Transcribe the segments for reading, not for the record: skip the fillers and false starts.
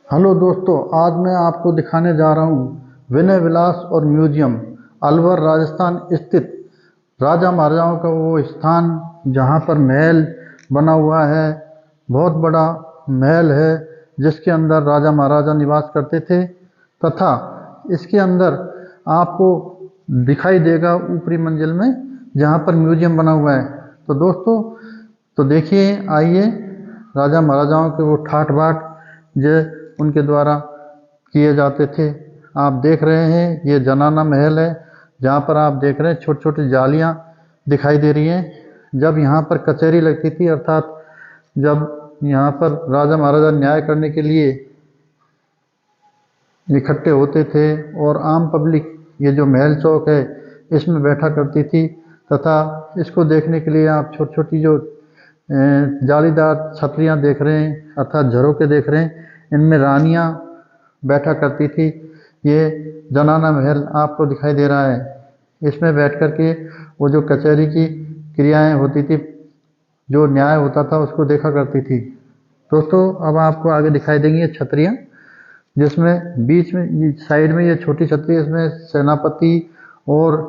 Hello दोस्तों, आज मैं आपको दिखाने जा रहा हूँ विनय विलास और म्यूजियम अलवर राजस्थान स्थित राजा महाराजाओं का वो स्थान जहाँ पर महल बना हुआ है। बहुत बड़ा महल है जिसके अंदर राजा महाराजा निवास करते थे तथा इसके अंदर आपको दिखाई देगा ऊपरी मंजिल में जहाँ पर म्यूजियम बना हुआ है। तो दोस्तों तो देखिए, आइए राजा महाराजाओं के वो ठाठ बाट जो उनके द्वारा किए जाते थे। आप देख रहे हैं ये जनाना महल है जहाँ पर आप देख रहे हैं छोटी छोटी जालियाँ दिखाई दे रही हैं। जब यहाँ पर कचहरी लगती थी, अर्थात जब यहाँ पर राजा महाराजा न्याय करने के लिए इकट्ठे होते थे और आम पब्लिक ये जो महल चौक है इसमें बैठा करती थी तथा इसको देखने के लिए आप छोटी छोटी जो जालीदार छतरियाँ देख रहे हैं अर्थात झरोके देख रहे हैं, इनमें रानियाँ बैठा करती थी। ये जनाना महल आपको दिखाई दे रहा है। इसमें बैठ कर के वो जो कचहरी की क्रियाएं होती थी, जो न्याय होता था उसको देखा करती थी। दोस्तों अब आपको आगे दिखाई देंगी ये छतरियाँ, जिसमें बीच में साइड में ये छोटी छतरी, इसमें सेनापति और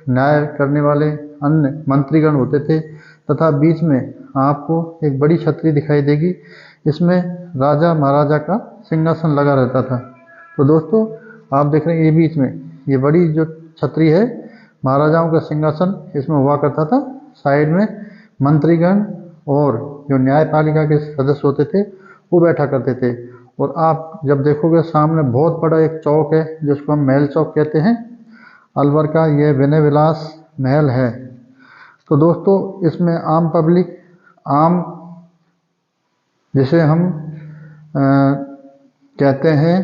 न्याय करने वाले अन्य मंत्रीगण होते थे तथा बीच में आपको एक बड़ी छतरी दिखाई देगी, इसमें राजा महाराजा का सिंहासन लगा रहता था। तो दोस्तों आप देख रहे हैं ये बीच में ये बड़ी जो छतरी है महाराजाओं का सिंहासन इसमें हुआ करता था। साइड में मंत्रीगण और जो न्यायपालिका के सदस्य होते थे वो बैठा करते थे। और आप जब देखोगे सामने बहुत बड़ा एक चौक है जिसको हम महल चौक कहते हैं, अलवर का यह विनय विलास महल है। तो दोस्तों इसमें आम पब्लिक, आम जिसे हम कहते हैं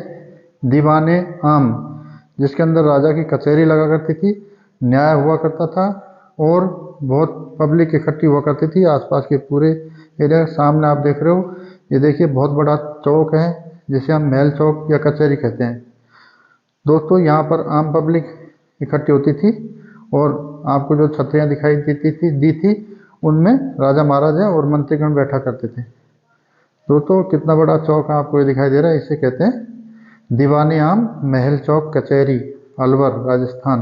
दीवाने आम, जिसके अंदर राजा की कचहरी लगा करती थी, न्याय हुआ करता था और बहुत पब्लिक इकट्ठी हुआ करती थी आसपास के पूरे एरिया। सामने आप देख रहे हो ये देखिए बहुत बड़ा चौक है जिसे हम महल चौक या कचहरी कहते हैं। दोस्तों यहाँ पर आम पब्लिक इकट्ठी होती थी और आपको जो छतरियाँ दिखाई दी थी उनमें राजा महाराजा और मंत्रीगण बैठा करते थे। दोस्तों कितना बड़ा चौक आपको ये दिखाई दे रहा है, इसे कहते हैं दीवाने आम महल चौक कचहरी अलवर राजस्थान।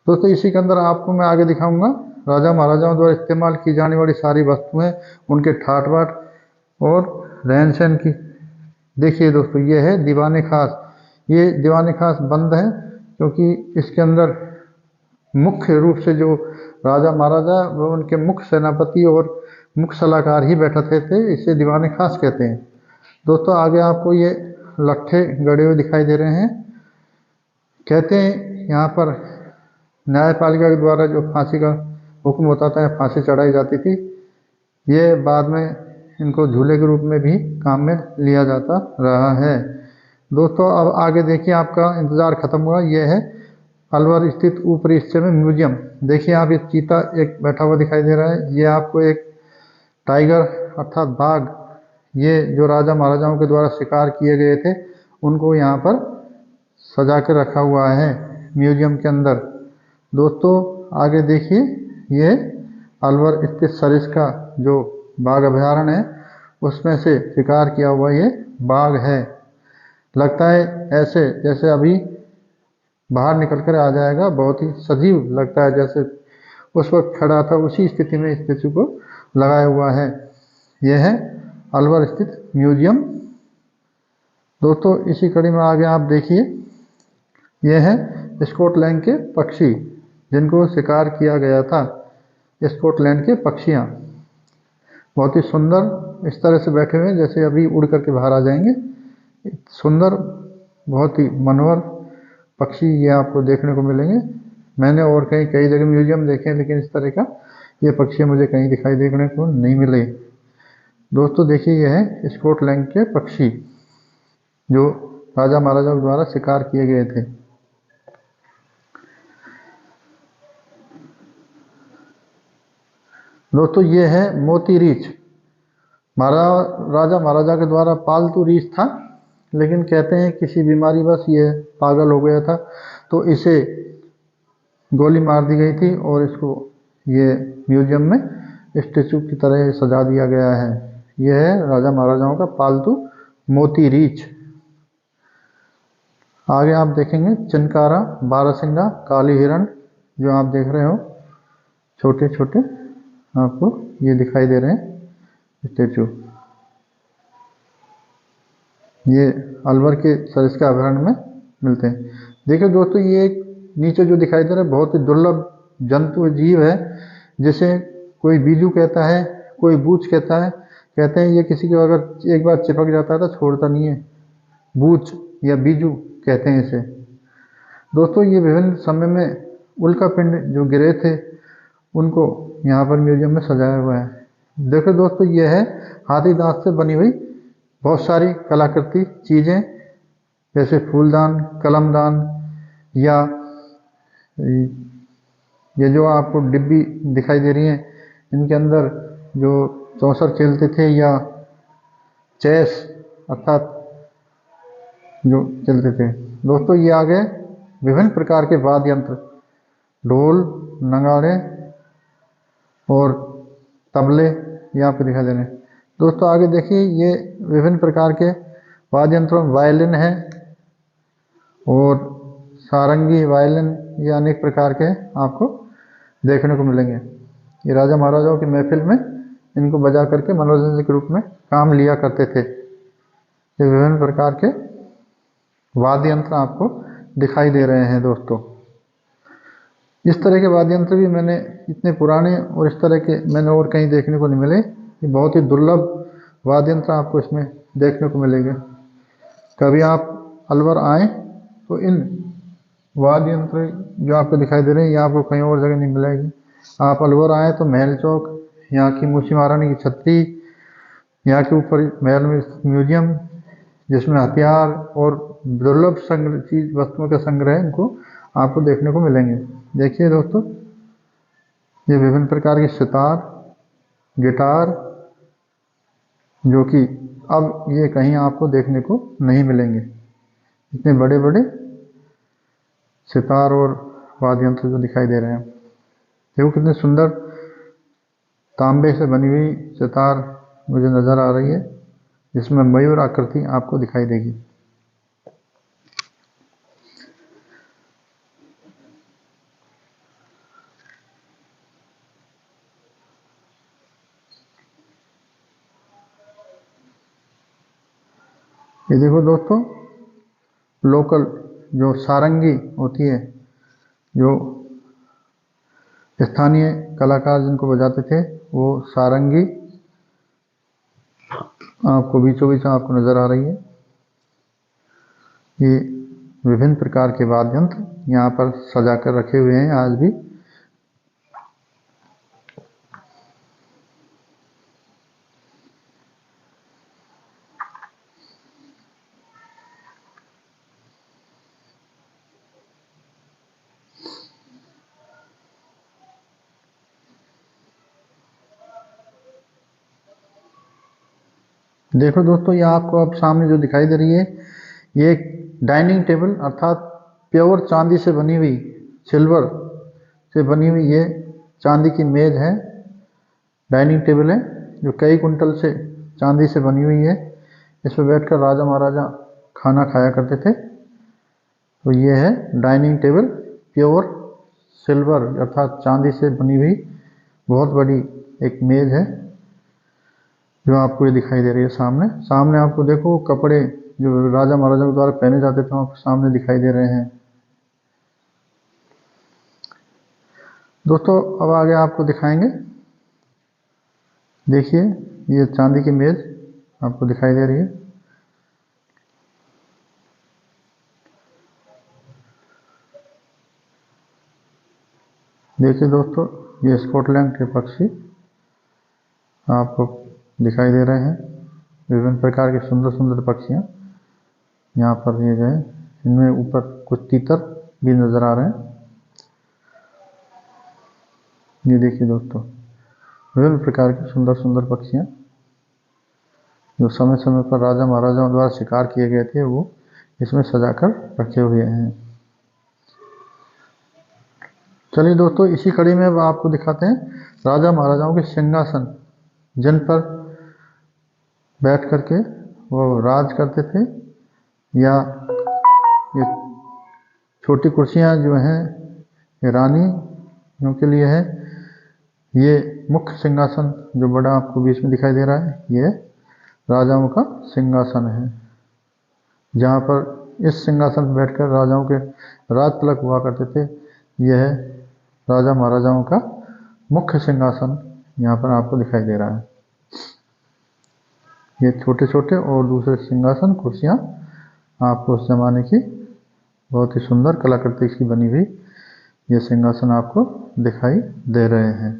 दोस्तों इसी के अंदर आपको मैं आगे दिखाऊंगा राजा महाराजाओं द्वारा इस्तेमाल की जाने वाली सारी वस्तुएं, उनके ठाट बाट और रहन सहन की। देखिए दोस्तों ये है दीवाने खास। ये दीवाने खास बंद है क्योंकि इसके अंदर मुख्य रूप से जो राजा महाराजा व उनके मुख्य सेनापति और मुख्य सलाहकार ही बैठते थे, इसे दीवाने खास कहते हैं। दोस्तों आगे आपको ये लट्ठे गड़े हुए दिखाई दे रहे हैं। कहते हैं यहाँ पर न्यायपालिका के द्वारा जो फांसी का हुक्म होता था, फांसी चढ़ाई जाती थी। ये बाद में इनको झूले के रूप में भी काम में लिया जाता रहा है। दोस्तों अब आगे देखिए, आपका इंतज़ार खत्म हुआ। यह है अलवर स्थित ऊपरी हिस्से में म्यूजियम। देखिए आप ये चीता एक बैठा हुआ दिखाई दे रहा है, ये आपको एक टाइगर अर्थात बाघ, ये जो राजा महाराजाओं के द्वारा शिकार किए गए थे उनको यहाँ पर सजा के रखा हुआ है म्यूजियम के अंदर। दोस्तों आगे देखिए ये अलवर स्थित सरिस्का जो बाघ अभयारण्य है उसमें से शिकार किया हुआ ये बाघ है। लगता है ऐसे जैसे अभी बाहर निकल कर आ जाएगा, बहुत ही सजीव लगता है, जैसे उस वक्त खड़ा था उसी स्थिति में स्टैचू को लगाया हुआ है। यह है अलवर स्थित म्यूजियम। दोस्तों इसी कड़ी में आगे आप देखिए यह है स्कॉटलैंड के पक्षी जिनको शिकार किया गया था। स्कॉटलैंड के पक्षियाँ बहुत ही सुंदर इस तरह से बैठे हुए हैं जैसे अभी उड़ करके बाहर आ जाएंगे। सुंदर, बहुत ही मनोहर पक्षी ये आपको देखने को मिलेंगे। मैंने और कई जगह म्यूजियम देखे हैं लेकिन इस तरह का ये पक्षी मुझे कहीं दिखाई देखने को नहीं मिले। दोस्तों देखिए यह है स्कॉटलैंड के पक्षी जो राजा महाराजाओं द्वारा शिकार किए गए थे। दोस्तों ये है मोती रीछ। राजा महाराजा के द्वारा पालतू रीछ था, लेकिन कहते हैं किसी बीमारी बस ये पागल हो गया था तो इसे गोली मार दी गई थी और इसको ये म्यूजियम में स्टैचू की तरह सजा दिया गया है। यह है राजा महाराजाओं का पालतू मोती रीछ। आगे आप देखेंगे चिनकारा, बारहसिंगा, काली हिरण, जो आप देख रहे हो छोटे छोटे आपको ये दिखाई दे रहे हैं स्टेचू। ये अलवर के सरिस्का अभयारण्य में मिलते हैं। देखिए दोस्तों, ये एक नीचे जो दिखाई दे रहा है बहुत ही दुर्लभ जंतु जीव है, जिसे कोई बीजू कहता है, कोई बूच कहता है। कहते हैं ये किसी को अगर एक बार चिपक जाता है तो छोड़ता नहीं है। बूच या बीजू कहते हैं इसे। दोस्तों, ये विभिन्न समय में उल्का पिंड जो गिरे थे उनको यहाँ पर म्यूजियम में सजाया हुआ है। देखो दोस्तों, ये है हाथी दांत से बनी हुई बहुत सारी कलाकृति चीज़ें, जैसे फूलदान, कलमदान, या ये जो आपको डिब्बी दिखाई दे रही हैं, इनके अंदर जो चौसर खेलते थे या चेस अर्थात जो खेलते थे। दोस्तों, ये आ गए विभिन्न प्रकार के वाद्य यंत्र, ढोल, नगाड़े और तबले, ये आपको दिखाई दे रहे हैं। दोस्तों आगे देखिए, ये विभिन्न प्रकार के वाद्य यंत्रों में वायलिन है और सारंगी, वायलिन, ये अनेक प्रकार के आपको देखने को मिलेंगे। ये राजा महाराजाओं की महफिल में इनको बजा करके मनोरंजन के रूप में काम लिया करते थे। ये विभिन्न प्रकार के वाद्य यंत्र आपको दिखाई दे रहे हैं। दोस्तों, इस तरह के वाद्य यंत्र भी मैंने इतने पुराने और इस तरह के मैंने और कहीं देखने को नहीं मिले। ये बहुत ही दुर्लभ वाद्य यंत्र आपको इसमें देखने को मिलेंगे। कभी आप अलवर आएँ तो इन वाद्य यंत्र जो आपको दिखाई दे रहे हैं ये आपको कहीं और जगह नहीं मिलेगी। आप अलवर आएँ तो महल चौक, यहाँ की मूसी महारानी की छतरी, यहाँ के ऊपर महल में म्यूजियम जिसमें हथियार और दुर्लभ संग्रह चीज वस्तुओं का संग्रह है, इनको आपको देखने को मिलेंगे। देखिए दोस्तों, ये विभिन्न प्रकार के सितार, गिटार, जो कि अब ये कहीं आपको देखने को नहीं मिलेंगे। इतने बड़े बड़े सितार और वाद्य यंत्र जो दिखाई दे रहे हैं, देखो कितने सुंदर तांबे से बनी हुई सितार मुझे नज़र आ रही है, जिसमें मयूर आकृति आपको दिखाई देगी। ये देखो दोस्तों, लोकल जो सारंगी होती है, जो स्थानीय कलाकार जिनको बजाते थे, वो सारंगी आपको बीचों बीच आपको नज़र आ रही है। ये विभिन्न प्रकार के वाद्य यंत्र यहाँ पर सजा कर रखे हुए हैं आज भी। देखो दोस्तों, ये आपको अब सामने जो दिखाई दे रही है, ये एक डाइनिंग टेबल अर्थात प्योर चांदी से बनी हुई, सिल्वर से बनी हुई ये चांदी की मेज है, डाइनिंग टेबल है, जो कई कुंटल से चांदी से बनी हुई है। इस पर बैठकर राजा महाराजा खाना खाया करते थे। तो ये है डाइनिंग टेबल, प्योर सिल्वर अर्थात चांदी से बनी हुई बहुत बड़ी एक मेज है, जो आपको ये दिखाई दे रही है। सामने सामने आपको देखो कपड़े जो राजा महाराजा के द्वारा पहने जाते थे आपको सामने दिखाई दे रहे हैं। दोस्तों, अब आगे आपको दिखाएंगे, देखिए ये चांदी की मेज आपको दिखाई दे रही है। देखिए दोस्तों, ये स्कॉटलैंड के पक्षी आपको दिखाई दे रहे हैं। विभिन्न प्रकार के सुंदर सुंदर पक्षियाँ यहाँ पर दिए गए, इनमें ऊपर कुछ तीतर भी नज़र आ रहे हैं। ये देखिए दोस्तों, विभिन्न प्रकार की सुंदर सुंदर पक्षियाँ जो समय समय पर राजा महाराजाओं द्वारा शिकार किए गए थे, वो इसमें सजाकर रखे हुए हैं। चलिए दोस्तों, इसी कड़ी में अब आपको दिखाते हैं राजा महाराजाओं के सिंहासन, जिन पर बैठ करके वो राज करते थे या ये छोटी कुर्सियाँ जो हैं ये रानियों के लिए है। ये मुख्य सिंहासन जो बड़ा आपको बीच में दिखाई दे रहा है, ये राजाओं का सिंहासन है, जहाँ पर इस सिंहासन पर बैठकर राजाओं के राज तिलक हुआ करते थे। यह है राजा महाराजाओं का मुख्य सिंहासन, यहाँ पर आपको दिखाई दे रहा है। ये छोटे छोटे और दूसरे सिंहासन कुर्सियाँ आपको उस जमाने की बहुत ही सुंदर कलाकृति की बनी हुई ये सिंहासन आपको दिखाई दे रहे हैं।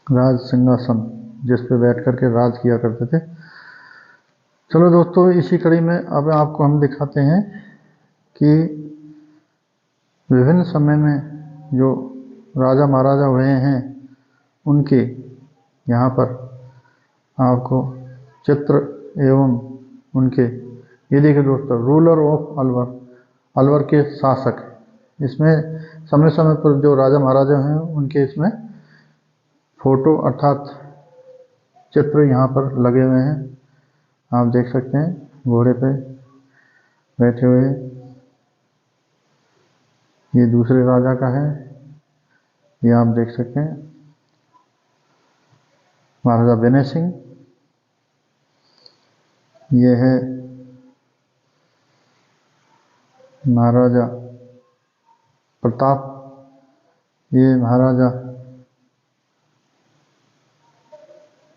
राज सिंहासन जिस पे बैठ करके राज किया करते थे। चलो दोस्तों, इसी कड़ी में अब आपको हम दिखाते हैं कि विभिन्न समय में जो राजा महाराजा हुए हैं उनके यहाँ पर आपको चित्र एवं उनके, ये देखिए दोस्तों, रूलर ऑफ अलवर, अलवर के शासक। इसमें समय समय पर जो राजा महाराजा हैं उनके इसमें फोटो अर्थात चित्र यहाँ पर लगे हुए हैं। आप देख सकते हैं घोड़े पे बैठे हुए, ये दूसरे राजा का है, ये आप देख सकते हैं महाराजा विनय सिंह। ये है महाराजा प्रताप, ये महाराजा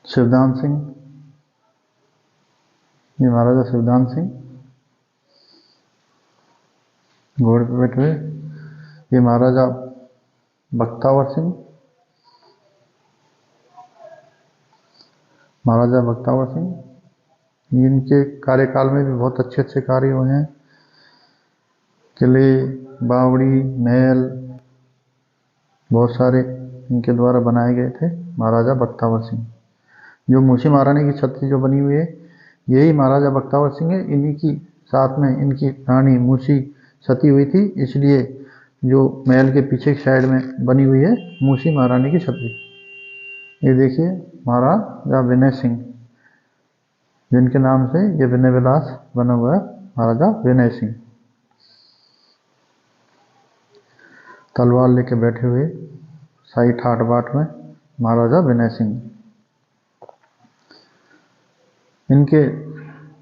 शिवदान सिंह, ये महाराजा शिवदान सिंह घोड़े पे बैठे हुए। ये महाराजा बख्तावर सिंह, महाराजा बख्तावर सिंह। इनके कार्यकाल में भी बहुत अच्छे अच्छे कार्य हुए हैं। किले, बावड़ी, महल बहुत सारे इनके द्वारा बनाए गए थे। महाराजा बख्तावर सिंह, जो मूसी महारानी की छतरी जो बनी हुई है, यही महाराजा बख्तावर सिंह है। इन्हीं की साथ में इनकी रानी मूसी सती हुई थी, इसलिए जो महल के पीछे की साइड में बनी हुई है मूसी महारानी की छतरी। ये देखिए महाराजा विनय सिंह, जिनके नाम से ये विनय विलास बना हुआ है, महाराजा विनय सिंह। तलवार लेके बैठे हुए शाही ठाट बाट में महाराजा विनय सिंह। इनके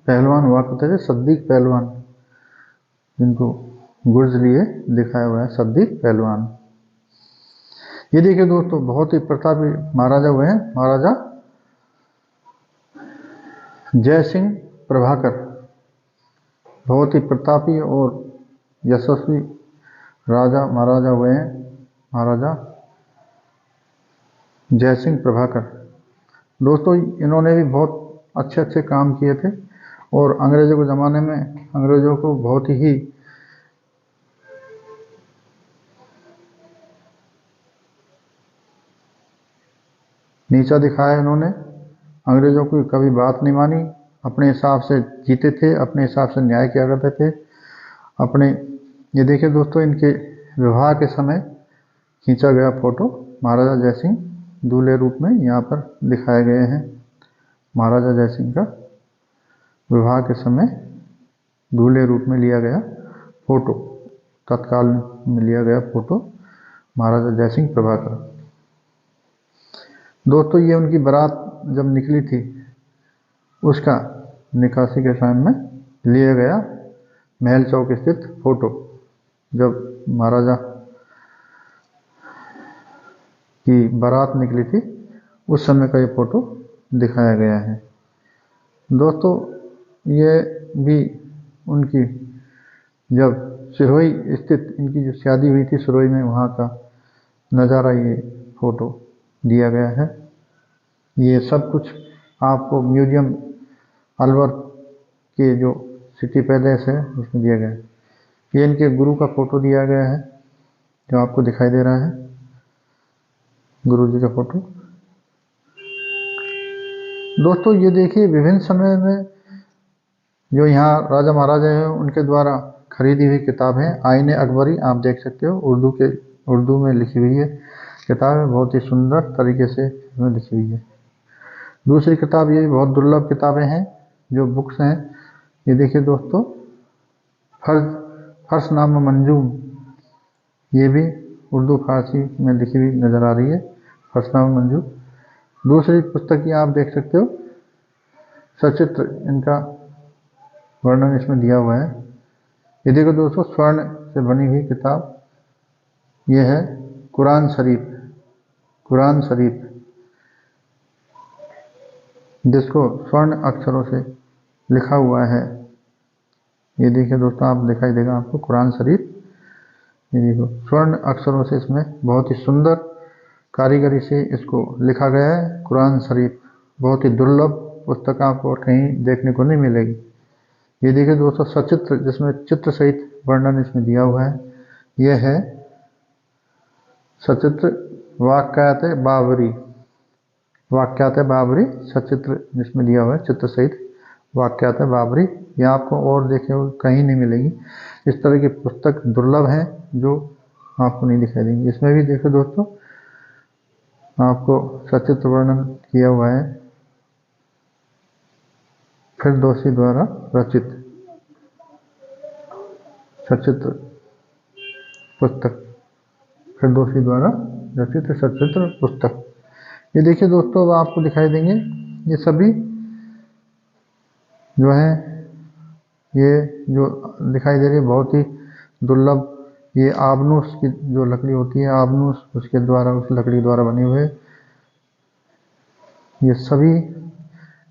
पहलवान हुआ करते थे सद्दीक पहलवान, जिनको गुर्ज लिए दिखाया हुआ है सद्दीक पहलवान। ये देखिए दोस्तों, बहुत ही प्रतापी महाराजा हुए हैं महाराजा जय सिंह प्रभाकर। बहुत ही प्रतापी और यशस्वी राजा महाराजा हुए हैं महाराजा जय सिंह प्रभाकर। दोस्तों, इन्होंने भी बहुत अच्छे अच्छे काम किए थे और अंग्रेजों के ज़माने में अंग्रेजों को बहुत ही नीचा दिखाया इन्होंने। अंग्रेजों की कभी बात नहीं मानी, अपने हिसाब से जीते थे, अपने हिसाब से न्याय किया करते थे अपने। ये देखिए दोस्तों, इनके विवाह के समय खींचा गया फोटो महाराजा जय सिंह दूल्हे रूप में यहाँ पर दिखाए गए हैं। महाराजा जय सिंह का विवाह के समय दूल्हे रूप में लिया गया फोटो, तत्काल में लिया गया फोटो महाराजा जय सिंह प्रभाकर। दोस्तों, ये उनकी बारात जब निकली थी उसका निकासी के समय में लिया गया महल चौक स्थित फोटो। जब महाराजा की बारात निकली थी उस समय का ये फोटो दिखाया गया है। दोस्तों, ये भी उनकी जब सिरोही स्थित इनकी जो शादी हुई थी सिरोही में, वहाँ का नज़ारा ये फोटो दिया गया है। ये सब कुछ आपको म्यूजियम अलवर के जो सिटी पैलेस है उसमें दिया गया है। ये इनके गुरु का फोटो दिया गया है जो आपको दिखाई दे रहा है, गुरु जी का फोटो। दोस्तों, ये देखिए विभिन्न समय में जो यहाँ राजा महाराजा हैं उनके द्वारा खरीदी हुई किताब है आईने अकबरी, आप देख सकते हो उर्दू में लिखी हुई है। किताब है, बहुत ही सुंदर तरीके से इसमें लिखी हुई है। दूसरी किताब, ये बहुत दुर्लभ किताबें हैं जो बुक्स हैं। ये देखिए दोस्तों, फर्शनामा मंजूम, ये भी उर्दू फारसी में लिखी हुई नज़र आ रही है, फर्शनामा मंजूम। दूसरी पुस्तक ये आप देख सकते हो, सचित्र, इनका वर्णन इसमें दिया हुआ है। ये देखो दोस्तों, स्वर्ण से बनी हुई किताब, ये है कुरान शरीफ, कुरान शरीफ, जिसको स्वर्ण अक्षरों से लिखा हुआ है। ये देखिए दोस्तों, आप दिखाई देगा आपको कुरान शरीफ। ये देखो, स्वर्ण अक्षरों से इसमें बहुत ही सुंदर कारीगरी से इसको लिखा गया है, कुरान शरीफ। बहुत ही दुर्लभ पुस्तक आपको और कहीं देखने को नहीं मिलेगी। ये देखिए दोस्तों, सचित्र, जिसमें चित्र सहित वर्णन इसमें दिया हुआ है। यह है सचित्र वाक्यात बाबरी, वाक्यात बाबरी सचित्र, जिसमें दिया हुआ है चित्र सहित वाक्यात बाबरी। यह आपको और देखे कहीं नहीं मिलेगी। इस तरह की पुस्तक दुर्लभ है जो आपको नहीं दिखाई देंगी। इसमें भी देखो दोस्तों, आपको सचित्र वर्णन किया हुआ है, फिरदौसी द्वारा रचित सचित्र पुस्तक, फिरदौसी द्वारा रचित सचित्र पुस्तक। ये देखिए दोस्तों, अब आपको दिखाई देंगे ये सभी जो है, ये जो दिखाई दे रही है बहुत ही दुर्लभ, ये आबनूस की जो लकड़ी होती है, आबनूस, उसके द्वारा, उस लकड़ी द्वारा बने हुए ये सभी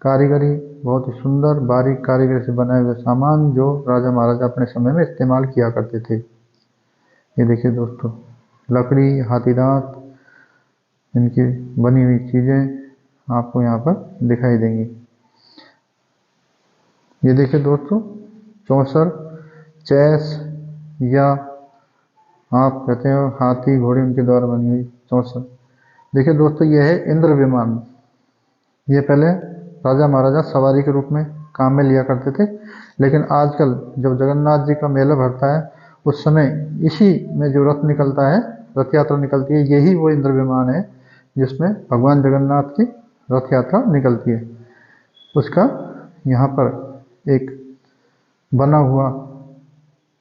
कारीगरी, बहुत ही सुंदर बारीक कारीगरी से बनाए हुए सामान जो राजा महाराजा अपने समय में इस्तेमाल किया करते थे। ये देखिए दोस्तों, लकड़ी, हाथी दांत, इनकी बनी हुई चीज़ें आपको यहाँ पर दिखाई देंगी। ये देखिए दोस्तों, चौसर, चैस, या आप कहते हो हाथी घोड़े, उनके द्वारा बनी हुई चौसर। देखिए दोस्तों, यह है इंद्र विमान। ये पहले राजा महाराजा सवारी के रूप में काम में लिया करते थे, लेकिन आजकल जब जगन्नाथ जी का मेला भरता है उस समय इसी में जो रथ निकलता है, रथ यात्रा निकलती है, यही वो इंद्र विमान है जिसमें भगवान जगन्नाथ की रथ यात्रा निकलती है। उसका यहाँ पर एक बना हुआ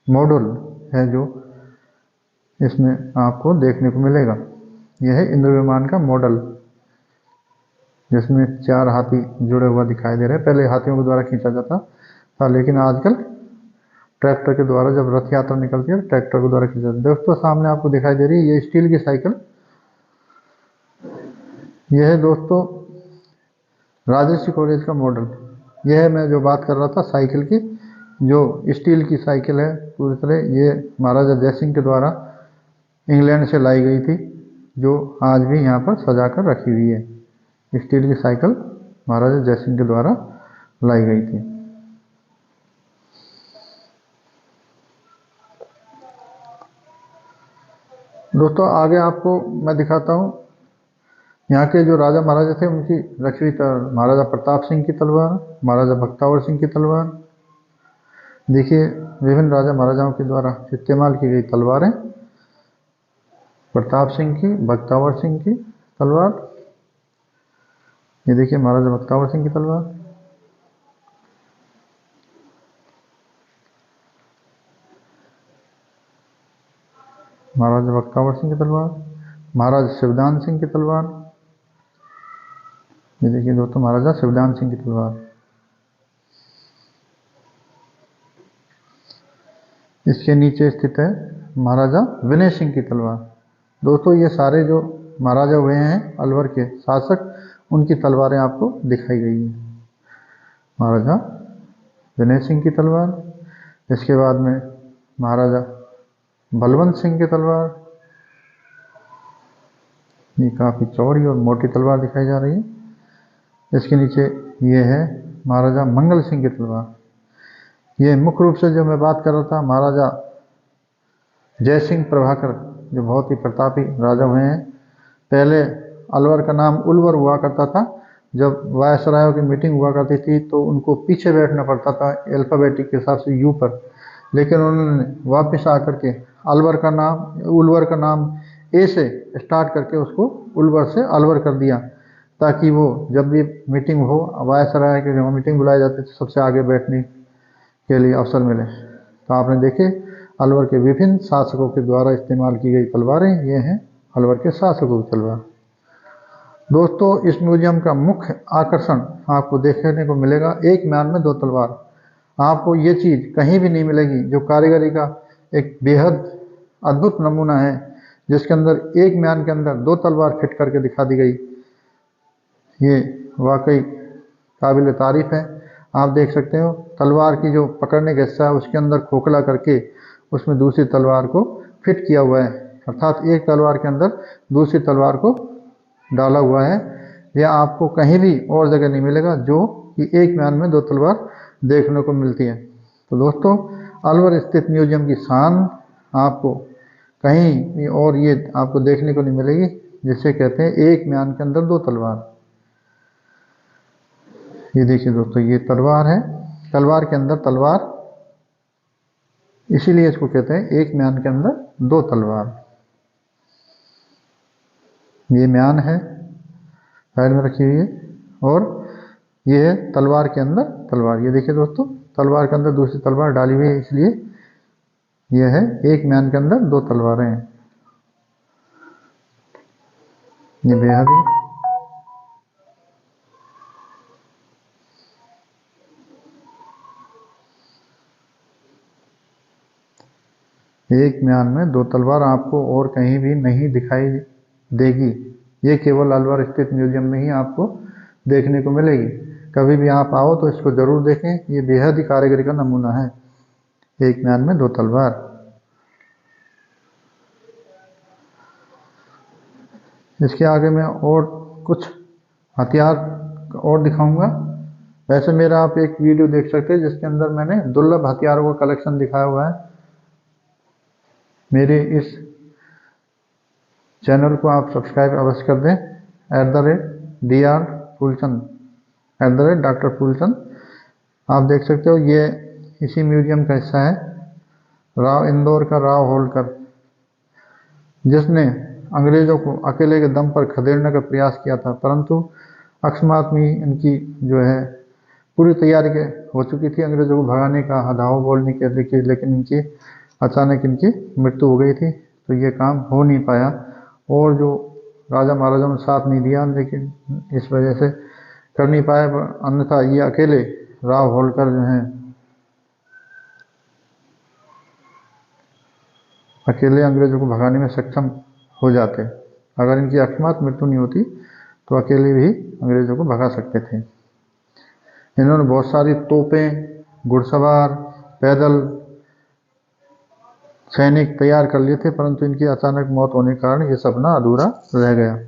मॉडल है जो इसमें आपको देखने को मिलेगा। यह है इंद्र विमान का मॉडल, जिसमें 4 हाथी जुड़े हुआ दिखाई दे रहे हैं। पहले हाथियों के द्वारा खींचा जाता था, लेकिन आजकल ट्रैक्टर के द्वारा जब रथ यात्रा निकलती है ट्रैक्टर के द्वारा खींचा जाता है। दोस्तों, सामने आपको दिखाई दे रही है ये स्टील की साइकिल। यह है दोस्तों राजर्षि कॉलेज का मॉडल। यह है मैं जो बात कर रहा था साइकिल की, जो स्टील की साइकिल है पूरी तरह, ये महाराजा जयसिंह के द्वारा इंग्लैंड से लाई गई थी, जो आज भी यहाँ पर सजा कर रखी हुई है। स्टील की साइकिल महाराजा जयसिंह के द्वारा लाई गई थी। दोस्तों, आगे आपको मैं दिखाता हूँ यहाँ के जो राजा महाराजा थे उनकी रखी हुई महाराजा प्रताप सिंह की तलवार, महाराजा बख्तावर सिंह की तलवार। देखिए, विभिन्न राजा महाराजाओं के द्वारा इस्तेमाल की गई तलवारें, प्रताप सिंह की, बख्तावर सिंह की तलवार। ये देखिए महाराजा बख्तावर सिंह की तलवार, महाराजा बख्तावर सिंह की तलवार, महाराजा शिवदान सिंह की तलवार। ये देखिए दोस्तों, महाराजा शिवदान सिंह की तलवार। इसके नीचे स्थित है महाराजा विनय सिंह की तलवार। दोस्तों, ये सारे जो महाराजा हुए हैं अलवर के शासक, उनकी तलवारें आपको दिखाई गई हैं। महाराजा विनय सिंह की तलवार, इसके बाद में महाराजा बलवंत सिंह की तलवार। ये काफ़ी चौड़ी और मोटी तलवार दिखाई जा रही है। इसके नीचे ये है महाराजा मंगल सिंह की तलवार। ये मुख्य रूप से जो मैं बात कर रहा था, महाराजा जयसिंह प्रभाकर, जो बहुत ही प्रतापी राजा हुए हैं। पहले अलवर का नाम उलवर हुआ करता था। जब वायसरायों की मीटिंग हुआ करती थी तो उनको पीछे बैठना पड़ता था अल्फ़ाबेटिक के हिसाब से, यू पर, लेकिन उन्होंने वापस आकर के अलवर का नाम, उलवर का नाम ए से स्टार्ट करके उसको उलवर से अलवर कर दिया, ताकि वो जब भी मीटिंग हो, वायसराय के जो मीटिंग बुलाए जाते थे सबसे आगे बैठने के लिए अवसर मिले। तो आपने देखे अलवर के विभिन्न शासकों के द्वारा इस्तेमाल की गई तलवारें, ये हैं अलवर के शासकों की तलवार। दोस्तों, इस म्यूजियम का मुख्य आकर्षण आपको देखने को मिलेगा एक म्यान में 2 तलवार। आपको ये चीज़ कहीं भी नहीं मिलेगी, जो कारीगरी का एक बेहद अद्भुत नमूना है, जिसके अंदर एक म्यान के अंदर 2 तलवार फिट करके दिखा दी गई। ये वाकई काबिल तारीफ है। आप देख सकते हो तलवार की जो पकड़ने का हिस्सा है उसके अंदर खोखला करके उसमें दूसरी तलवार को फिट किया हुआ है, अर्थात एक तलवार के अंदर दूसरी तलवार को डाला हुआ है। यह आपको कहीं भी और जगह नहीं मिलेगा, जो कि एक म्यान में 2 तलवार देखने को मिलती है। तो दोस्तों, अलवर स्थित म्यूजियम की शान आपको कहीं भी और ये आपको देखने को नहीं मिलेगी, जिसे कहते हैं एक म्यान के अंदर 2 तलवार। ये देखिए दोस्तों, ये तलवार है, तलवार के अंदर तलवार, इसीलिए इसको कहते हैं एक म्यान के अंदर 2 तलवार। ये म्यान है साइड में रखी हुई है, और ये है तलवार के अंदर तलवार। ये देखिए दोस्तों, तलवार के अंदर दूसरी तलवार डाली हुई है, इसलिए यह है एक म्यान के अंदर 2 तलवारें हैं। ये बेहद ही एक म्यान में 2 तलवार आपको और कहीं भी नहीं दिखाई देगी। ये केवल अलवर स्थित म्यूजियम में ही आपको देखने को मिलेगी। कभी भी आप आओ तो इसको ज़रूर देखें, ये बेहद ही कारीगरी का नमूना है, एक म्यान में 2 तलवार। इसके आगे मैं और कुछ हथियार और दिखाऊंगा। वैसे मेरा आप एक वीडियो देख सकते हैं जिसके अंदर मैंने दुर्लभ हथियारों का कलेक्शन दिखाया हुआ है। मेरे इस चैनल को आप सब्सक्राइब अवश्य कर दें, @Dr. फूलचंद, @Dr. फूलचंद। आप देख सकते हो ये इसी म्यूजियम का हिस्सा है। राव इंदौर का राव होलकर, जिसने अंग्रेज़ों को अकेले के दम पर खदेड़ने का प्रयास किया था, परंतु अकस्मात में इनकी जो है पूरी तैयारी हो चुकी थी अंग्रेज़ों को भगाने का, हदाओ बोलने के लिए, लेकिन इनकी अचानक इनकी मृत्यु हो गई थी, तो ये काम हो नहीं पाया। और जो राजा महाराजाओं ने साथ नहीं दिया, लेकिन इस वजह से कर नहीं पाया, अन्यथा ये अकेले राव होलकर जो हैं अकेले अंग्रेज़ों को भगाने में सक्षम हो जाते। अगर इनकी अकस्मात मृत्यु नहीं होती तो अकेले भी अंग्रेज़ों को भगा सकते थे। इन्होंने बहुत सारी तोपें, घुड़सवार, पैदल सैनिक तैयार कर लिए थे, परंतु इनकी अचानक मौत होने के कारण ये सपना अधूरा रह गया।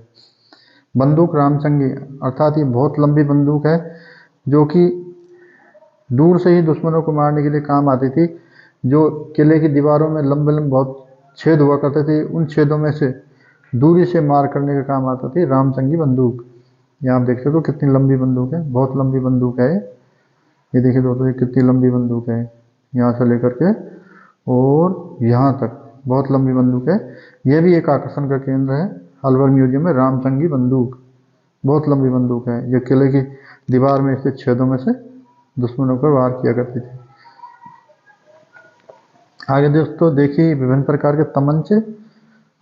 बंदूक रामचंगी, अर्थात ये बहुत लंबी बंदूक है, जो कि दूर से ही दुश्मनों को मारने के लिए काम आती थी। जो किले की दीवारों में लंबे लंबे बहुत छेद हुआ करते थे, उन छेदों में से दूरी से मार करने का काम आता थी रामचंगी बंदूक। यहाँ आप देख सकते हो कितनी लंबी बंदूक है, बहुत लंबी बंदूक है। ये देखिए दोस्तों, ये कितनी लंबी बंदूक है, यहाँ से लेकर के और यहाँ तक बहुत लंबी बंदूक है। यह भी एक आकर्षण का केंद्र है अलवर म्यूजियम में, रामचंगी बंदूक, बहुत लंबी बंदूक है, जो किले की दीवार में स्थित छेदों में से दुश्मनों पर वार किया करती थी। आगे दोस्तों देखिए विभिन्न प्रकार के तमंचे,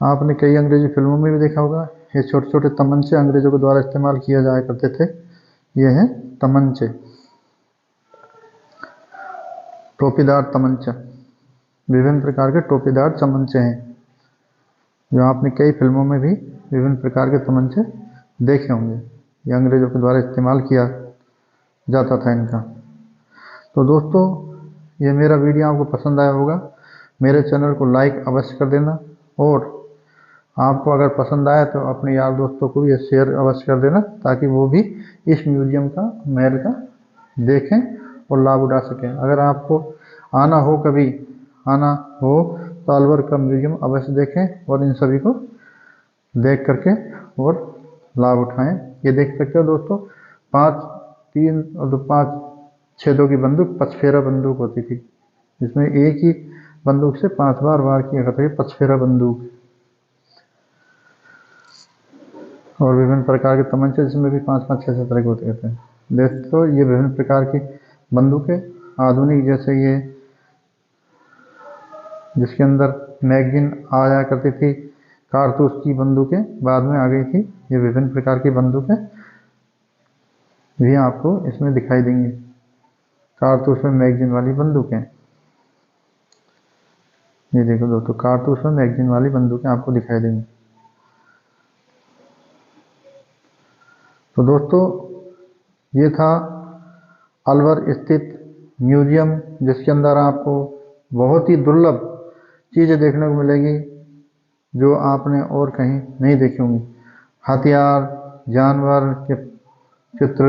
आपने कई अंग्रेजी फिल्मों में भी देखा होगा। ये छोटे छोटे तमंचे अंग्रेजों के द्वारा इस्तेमाल किया जाया करते थे। ये हैं तमंचे, टोपीदार तमंचा, विभिन्न प्रकार के टोपीदार तमंचे हैं, जो आपने कई फिल्मों में भी विभिन्न प्रकार के तमंचे देखे होंगे। ये अंग्रेजों के द्वारा इस्तेमाल किया जाता था इनका। तो दोस्तों, ये मेरा वीडियो आपको पसंद आया होगा, मेरे चैनल को लाइक अवश्य कर देना, और आपको अगर पसंद आया तो अपने यार दोस्तों को भी शेयर अवश्य कर देना, ताकि वो भी इस म्यूजियम का, महल का देखें और लाभ उठा सकें। अगर आपको आना हो, कभी आना हो, तो अलवर का म्यूजियम अवश्य देखें और इन सभी को देख करके और लाभ उठाएं। ये देख सकते हो दोस्तों, 3 और 5 छेदों की बंदूक, पचफेरा बंदूक होती थी, जिसमें एक ही बंदूक से 5 बार वार किया करता है, पचफेरा बंदूक। और विभिन्न प्रकार के तमंचे, जिसमें भी 5-5, 6-6 तरह के होते रहते हैं। दोस्तों ये विभिन्न प्रकार की बंदूकें आधुनिक, जैसे ये जिसके अंदर मैगजीन आया करती थी, कारतूस की बंदूकें बाद में आ गई थी। ये विभिन्न प्रकार की बंदूकें भी आपको इसमें दिखाई देंगी, कारतूस में मैगजीन वाली बंदूकें। ये देखो दोस्तों, कारतूस में मैगजीन वाली बंदूकें आपको दिखाई देंगी। तो दोस्तों ये था अलवर स्थित म्यूजियम, जिसके अंदर आपको बहुत ही दुर्लभ चीज़ें देखने को मिलेगी जो आपने और कहीं नहीं देखी होंगी। हथियार, जानवर के चित्र,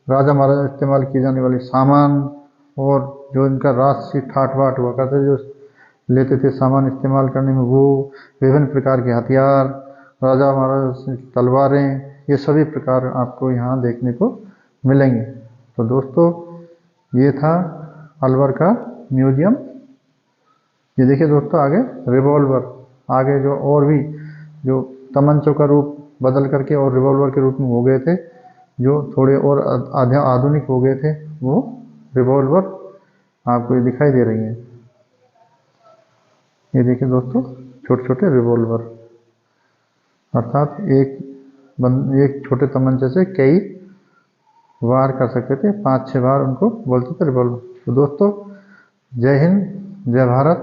राजा महाराजा इस्तेमाल किए जाने वाले सामान, और जो इनका राजसी ठाट बाट हुआ करते थे, जो लेते थे सामान इस्तेमाल करने में, वो विभिन्न प्रकार के हथियार, राजा महाराजा की तलवारें, ये सभी प्रकार आपको यहाँ देखने को मिलेंगे। तो दोस्तों ये था अलवर का म्यूजियम। ये देखिए दोस्तों, आगे रिवॉल्वर, आगे जो और भी जो तमंचों का रूप बदल करके और रिवॉल्वर के रूप में हो गए थे, जो थोड़े और आधुनिक हो गए थे, वो रिवॉल्वर आपको ये दिखाई दे रही हैं। ये देखिए दोस्तों, छोटे छोटे रिवॉल्वर, अर्थात एक छोटे तमंचे से कई वार कर सकते थे, 5-6 बार उनको बोलते थे रिवॉल्वर। तो दोस्तों जय हिंद, जय भारत।